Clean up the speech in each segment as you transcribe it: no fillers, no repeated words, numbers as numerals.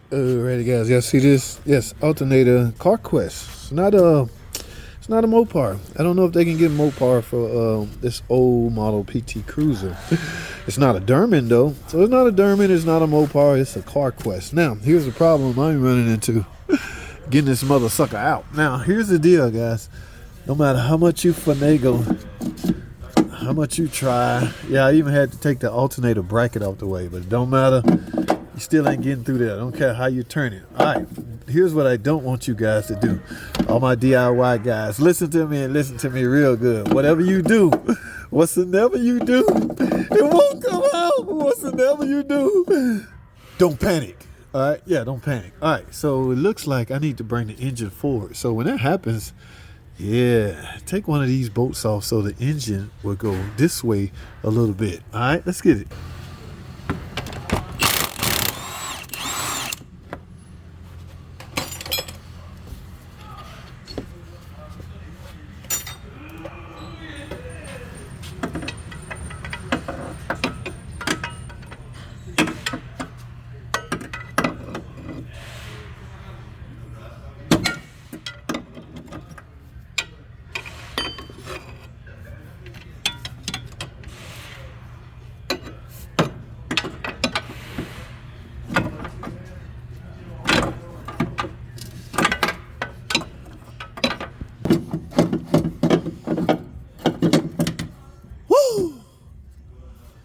Alrighty, guys. Y'all see this? Yes, alternator car quest. It's not a Mopar. I don't know if they can get Mopar for this old model PT Cruiser. It's not a Derman though, so it's not a Derman. It's not a Mopar. It's a car quest. Now, here's the problem I'm running into: getting this mother sucker out. Now, here's the deal, guys. No matter how much you finagle, how much you try, yeah, I even had to take the alternator bracket off the way, but it don't matter. You still ain't getting through that. I don't care how you turn it. All right, here's what I don't want you guys to do. All my DIY guys, listen to me and listen to me real good. Whatever you do, whatsoever you do, it won't come out. Whatsoever you do, don't panic. All right, yeah, don't panic. All right, so it looks like I need to bring the engine forward. So when that happens, yeah, take one of these bolts off so the engine will go this way a little bit. All right, let's get it.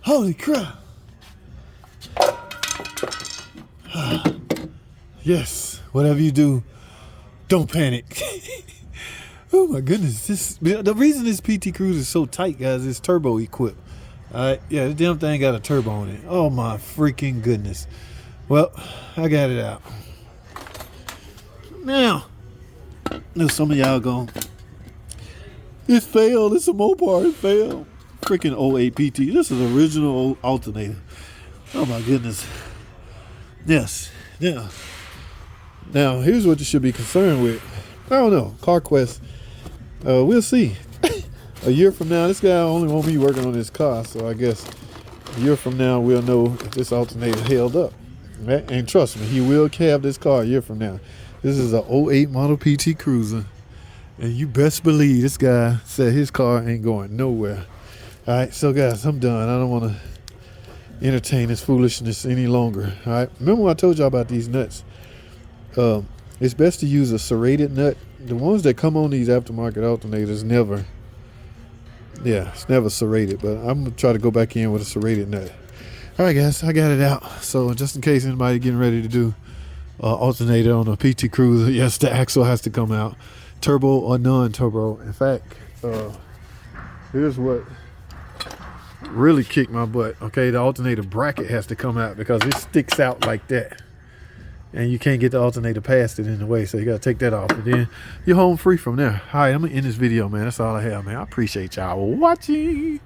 Holy crap. Yes, whatever you do, don't panic. Oh my goodness, the reason this PT Cruiser is so tight, guys, is turbo equipped. Alright, yeah, the damn thing got a turbo on it. Oh my freaking goodness. Well, I got it out. Now, know some of y'all going, it failed, it's a Mopar, it failed. Freaking 08 PT. This is original old alternator. Oh my goodness. Yes. Yeah. Now here's what you should be concerned with. I don't know. Car Quest. We'll see. A year from now, this guy only won't be working on his car, so I guess a year from now we'll know if this alternator held up. Right? And trust me, he will have this car a year from now. This is a 08 model PT Cruiser, and you best believe this guy said his car ain't going nowhere. All right, so guys, I'm done. I don't want to entertain this foolishness any longer. All right, remember when I told y'all about these nuts? It's best to use a serrated nut. The ones that come on these aftermarket alternators never, it's never serrated. But I'm gonna try to go back in with a serrated nut. All right, guys, I got it out. So just in case anybody getting ready to do alternator on a PT Cruiser, yes, the axle has to come out, turbo or non-turbo. In fact, here's what really kicked my butt. Okay, the alternator bracket has to come out because it sticks out like that, and you can't get the alternator past it in the way, so you got to take that off, and then you're home free from there. All right, I'm gonna end this video, man. That's all I have, man. I appreciate y'all watching.